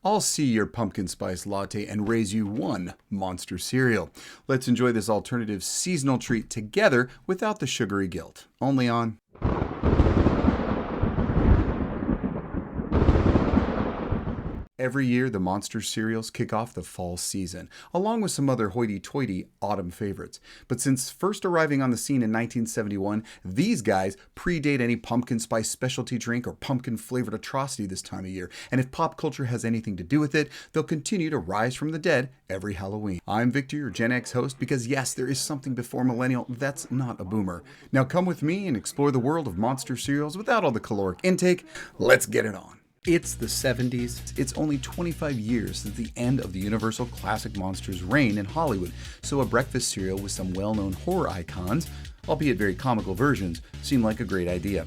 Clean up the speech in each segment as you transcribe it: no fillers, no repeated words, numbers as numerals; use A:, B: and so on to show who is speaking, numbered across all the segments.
A: I'll see your pumpkin spice latte and raise you one monster cereal. Let's enjoy this alternative seasonal treat together without the sugary guilt. Only on Every year, the Monster cereals kick off the fall season, along with some other hoity-toity autumn favorites. But since first arriving on the scene in 1971, these guys predate any pumpkin spice specialty drink or pumpkin-flavored atrocity this time of year. And if pop culture has anything to do with it, they'll continue to rise from the dead every Halloween. I'm Victor, your Gen X host, because yes, there is something before millennial that's not a boomer. Now come with me and explore the world of Monster cereals without all the caloric intake. Let's get it on. It's the 70s. It's only 25 years since the end of the Universal Classic Monsters' reign in Hollywood, so a breakfast cereal with some well-known horror icons, albeit very comical versions, seemed like a great idea.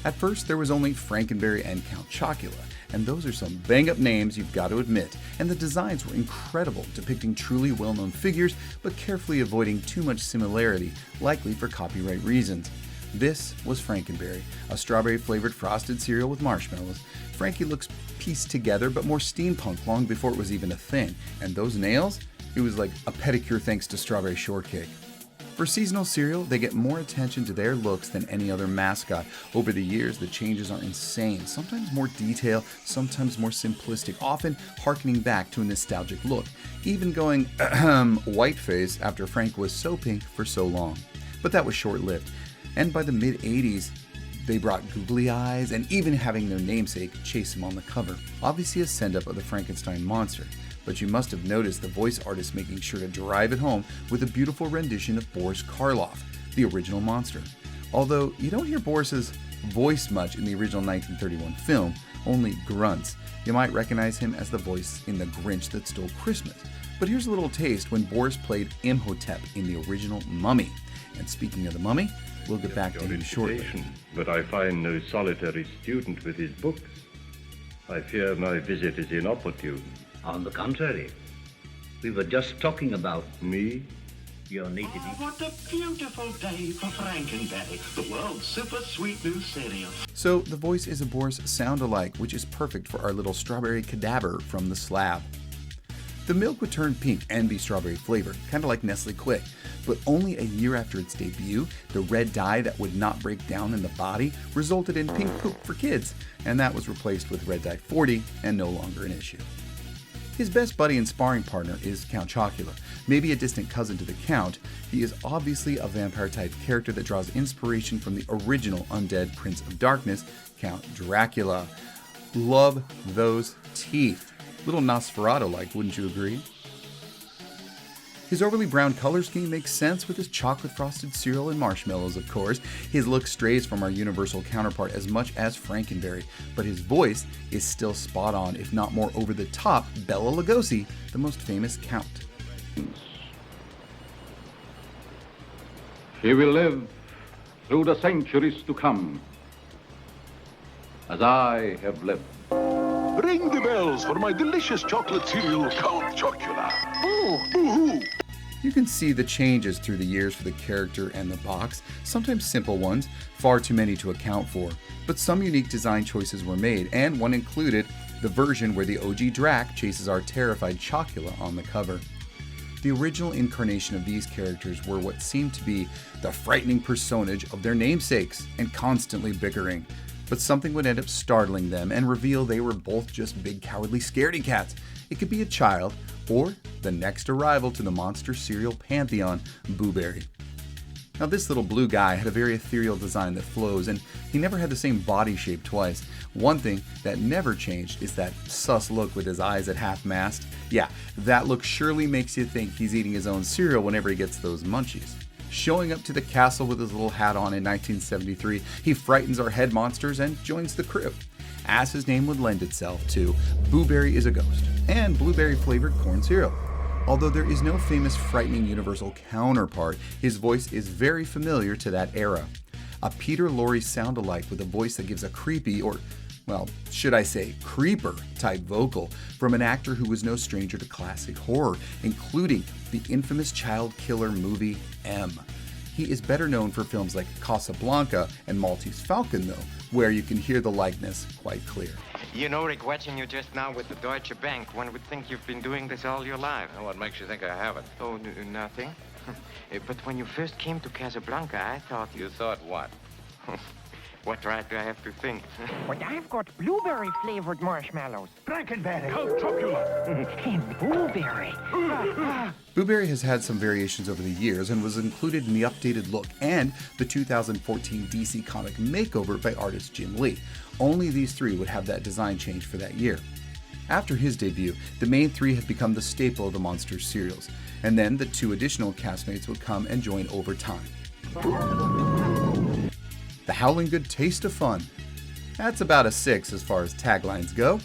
A: At first, there was only Frankenberry and Count Chocula, and those are some bang-up names you've got to admit, and the designs were incredible, depicting truly well-known figures, but carefully avoiding too much similarity, likely for copyright reasons. This was Frankenberry, a strawberry-flavored frosted cereal with marshmallows. Frankie looks pieced together, but more steampunk long before it was even a thing. And those nails? It was like a pedicure thanks to strawberry shortcake. For seasonal cereal, they get more attention to their looks than any other mascot. Over the years, the changes are insane. Sometimes more detail, sometimes more simplistic, often harkening back to a nostalgic look. Even going whiteface after Frank was so pink for so long. But that was short-lived. And by the mid-80s, they brought googly eyes and even having their namesake chase him on the cover. Obviously a send-up of the Frankenstein monster, but you must have noticed the voice artist making sure to drive it home with a beautiful rendition of Boris Karloff, the original monster. Although you don't hear Boris's voice much in the original 1931 film, only grunts. You might recognize him as the voice in The Grinch That Stole Christmas. But here's a little taste when Boris played Imhotep in the original Mummy. And speaking of the Mummy, we'll get back to him shortly.
B: But I find no solitary student with his books. I fear my visit is inopportune.
C: On the contrary, we were just talking about
B: Me?
C: your native.
D: Oh, what a beautiful day for Frankenberry, the world's super sweet new cereal.
A: So the voice is a Boris sound-alike, which is perfect for our little strawberry cadaver from the slab. The milk would turn pink and be strawberry flavored, kind of like Nestle Quick. But only a year after its debut, the red dye that would not break down in the body resulted in pink poop for kids, and that was replaced with Red Dye 40 and no longer an issue. His best buddy and sparring partner is Count Chocula. Maybe a distant cousin to the Count, he is obviously a vampire-type character that draws inspiration from the original undead Prince of Darkness, Count Dracula. Love those teeth. Little Nosferatu-like, wouldn't you agree? His overly brown color scheme makes sense with his chocolate-frosted cereal and marshmallows, of course. His look strays from our Universal counterpart as much as Frankenberry, but his voice is still spot on, if not more over the top, Bela Lugosi, the most famous Count.
E: He will live through the centuries to come, as I have lived.
F: Ring the bells for my delicious chocolate cereal, Count Chocula. Boo-hoo!
A: You can see the changes through the years for the character and the box, sometimes simple ones, far too many to account for. But some unique design choices were made, and one included the version where the OG Drac chases our terrified Chocula on the cover. The original incarnation of these characters were what seemed to be the frightening personage of their namesakes, and constantly bickering. But something would end up startling them and reveal they were both just big cowardly scaredy cats. It could be a child, or the next arrival to the monster cereal pantheon, Boo Berry. Now this little blue guy had a very ethereal design that flows, and he never had the same body shape twice. One thing that never changed is that sus look with his eyes at half-mast. Yeah, that look surely makes you think he's eating his own cereal whenever he gets those munchies. Showing up to the castle with his little hat on in 1973, he frightens our head monsters and joins the crew. As his name would lend itself to, Boo Berry is a ghost, and blueberry-flavored corn cereal. Although there is no famous frightening Universal counterpart, his voice is very familiar to that era. A Peter Lorre sound-alike with a voice that gives a creepy, or, well, should I say, creeper-type vocal from an actor who was no stranger to classic horror, including the infamous child killer movie M. He is better known for films like Casablanca and Maltese Falcon, though, where you can hear the likeness quite clear.
G: You know, Rick, watching you just now with the Deutsche Bank, one would think you've been doing this all your life.
H: Well, what makes you think I haven't?
G: Oh, nothing. But when you first came to Casablanca, I thought...
H: You thought what?
G: What right do I have to think?
I: But I've got blueberry-flavored marshmallows.
F: Frankenberry. Count Chocula.
I: And blueberry.
A: Blueberry has had some variations over the years and was included in the updated look and the 2014 DC comic makeover by artist Jim Lee. Only these three would have that design change for that year. After his debut, the main three had become the staple of the Monsters cereals, and then the two additional castmates would come and join over time. The Howling Good Taste of Fun. That's about a 6 as far as taglines go.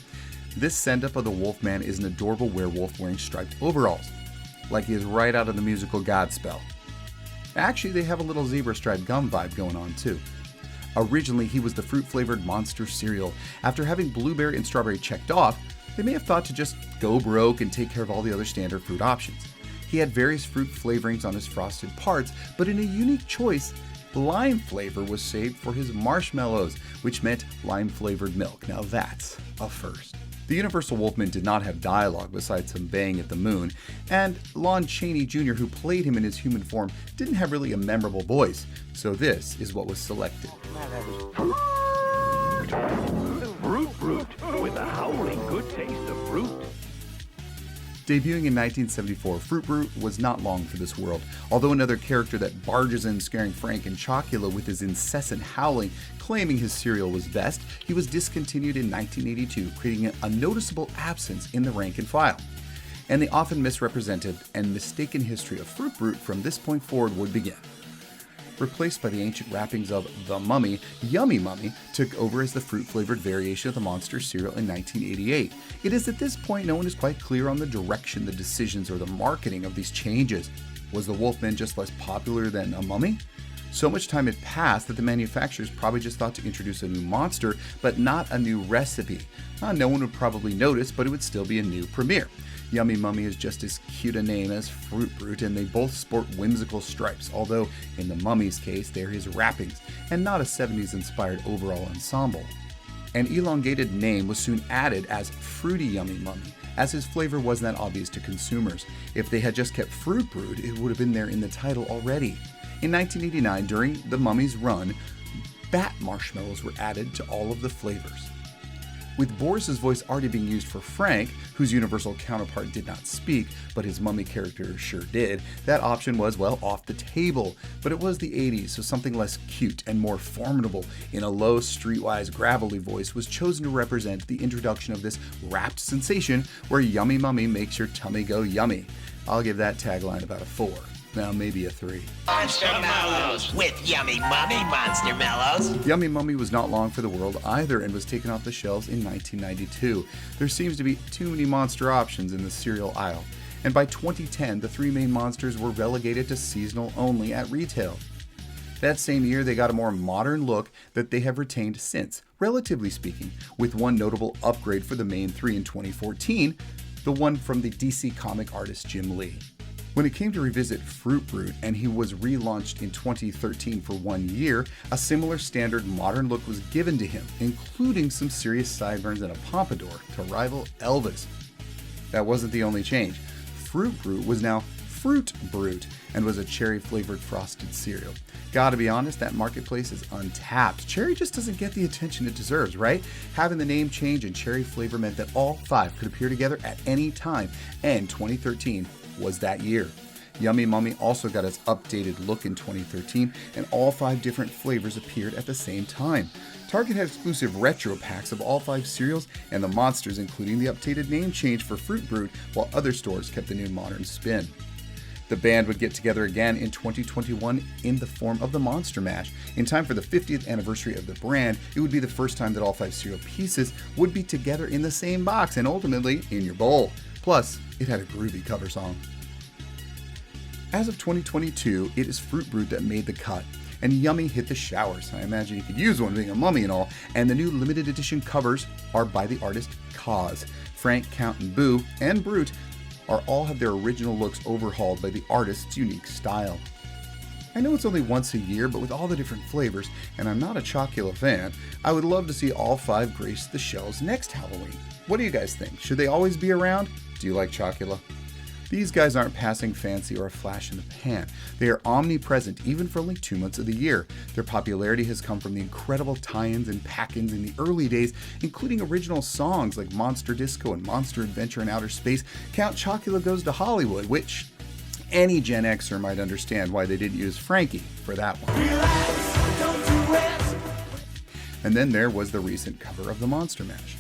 A: This send-up of the Wolfman is an adorable werewolf wearing striped overalls, like he is right out of the musical Godspell. Actually, they have a little zebra striped gum vibe going on too. Originally, he was the fruit-flavored monster cereal. After having blueberry and strawberry checked off, they may have thought to just go broke and take care of all the other standard fruit options. He had various fruit flavorings on his frosted parts, but in a unique choice, lime flavor was saved for his marshmallows, which meant lime-flavored milk. Now that's a first. The Universal Wolfman did not have dialogue besides some baying at the moon, and Lon Chaney Jr., who played him in his human form, didn't have really a memorable voice, so this is what was selected.
F: Frute Brute with a howling good taste of fruit.
A: Debuting in 1974, Frute Brute was not long for this world. Although another character that barges in scaring Frank and Chocula with his incessant howling, claiming his cereal was best, he was discontinued in 1982, creating a noticeable absence in the rank and file. And the often misrepresented and mistaken history of Frute Brute from this point forward would begin. Replaced by the ancient wrappings of The Mummy, Yummy Mummy took over as the fruit-flavored variation of the Monster cereal in 1988. It is at this point no one is quite clear on the direction, the decisions, or the marketing of these changes. Was the Wolfman just less popular than a mummy? So much time had passed that the manufacturers probably just thought to introduce a new monster, but not a new recipe. No one would probably notice, but it would still be a new premiere. Yummy Mummy is just as cute a name as Frute Brute, and they both sport whimsical stripes, although in the Mummy's case they're his wrappings, and not a 70s-inspired overall ensemble. An elongated name was soon added as Fruity Yummy Mummy, as his flavor wasn't that obvious to consumers. If they had just kept Frute Brute, it would have been there in the title already. In 1989, during the Mummy's run, bat marshmallows were added to all of the flavors. With Boris's voice already being used for Frank, whose Universal counterpart did not speak, but his mummy character sure did, that option was, well, off the table. But it was the 80s, so something less cute and more formidable in a low, streetwise, gravelly voice was chosen to represent the introduction of this rapped sensation where Yummy Mummy makes your tummy go yummy. I'll give that tagline about a 4. Now maybe a 3.
J: Monster Mellows with Yummy Mummy Monster Mellows.
A: Yummy Mummy was not long for the world either and was taken off the shelves in 1992. There seems to be too many monster options in the cereal aisle. And by 2010, the three main monsters were relegated to seasonal only at retail. That same year, they got a more modern look that they have retained since, relatively speaking, with one notable upgrade for the main three in 2014, the one from the DC comic artist Jim Lee. When it came to revisit Frute Brute and he was relaunched in 2013 for 1 year, a similar standard modern look was given to him, including some serious sideburns and a pompadour to rival Elvis. That wasn't the only change. Frute Brute was now Frute Brute and was a cherry-flavored frosted cereal. Gotta be honest, that marketplace is untapped. Cherry just doesn't get the attention it deserves, right? Having the name change and cherry flavor meant that all five could appear together at any time, and 2013 was that year. Yummy Mummy also got its updated look in 2013, and all 5 different flavors appeared at the same time. Target had exclusive retro packs of all 5 cereals and the monsters, including the updated name change for Frute Brute, while other stores kept the new modern spin. The band would get together again in 2021 in the form of the Monster Mash. In time for the 50th anniversary of the brand, it would be the first time that all 5 cereal pieces would be together in the same box and ultimately in your bowl. Plus, it had a groovy cover song. As of 2022, it is Frute Brute that made the cut, and Yummy hit the showers. I imagine you could use one being a mummy and all, and the new limited edition covers are by the artist Cause. Frank, Count, and Boo, and Brute all have their original looks overhauled by the artist's unique style. I know it's only once a year, but with all the different flavors, and I'm not a Chocula fan, I would love to see all 5 grace the shelves next Halloween. What do you guys think? Should they always be around? Do you like Chocula? These guys aren't passing fancy or a flash in the pan. They are omnipresent even for only 2 months of the year. Their popularity has come from the incredible tie-ins and pack-ins in the early days, including original songs like Monster Disco and Monster Adventure in Outer Space. Count Chocula Goes to Hollywood, which any Gen Xer might understand why they didn't use Frankie for that one. Relax, don't do it. And then there was the recent cover of the Monster Mash.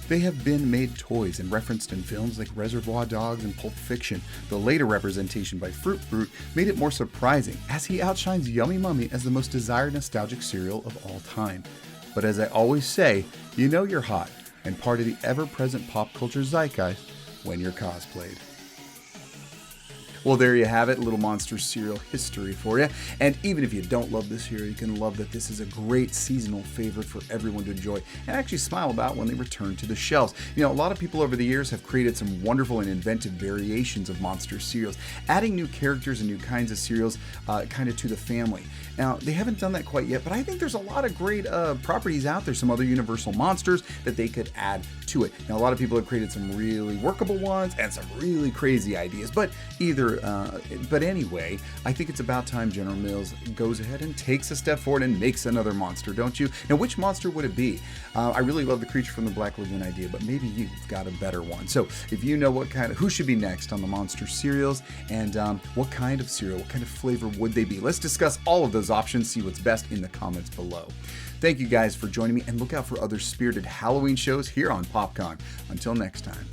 A: They have been made toys and referenced in films like Reservoir Dogs and Pulp Fiction. The later representation by Frute Brute made it more surprising, as he outshines Yummy Mummy as the most desired nostalgic cereal of all time. But as I always say, you know you're hot and part of the ever-present pop culture zeitgeist when you're cosplayed. Well, there you have it, a little Monster cereal history for you. And even if you don't love this cereal, you can love that this is a great seasonal favorite for everyone to enjoy and actually smile about when they return to the shelves. You know, a lot of people over the years have created some wonderful and inventive variations of Monster cereals, adding new characters and new kinds of cereals kind of to the family. Now, they haven't done that quite yet, but I think there's a lot of great properties out there, some other Universal monsters that they could add to it. Now, a lot of people have created some really workable ones and some really crazy ideas, but anyway, I think it's about time General Mills goes ahead and takes a step forward and makes another monster, don't you? Now, which monster would it be? I really love the Creature from the Black Lagoon idea, but maybe you've got a better one. So if you know who should be next on the Monster cereals, and what kind of cereal, what kind of flavor would they be? Let's discuss all of those options, see what's best in the comments below. Thank you guys for joining me, and look out for other spirited Halloween shows here on PopCon. Until next time.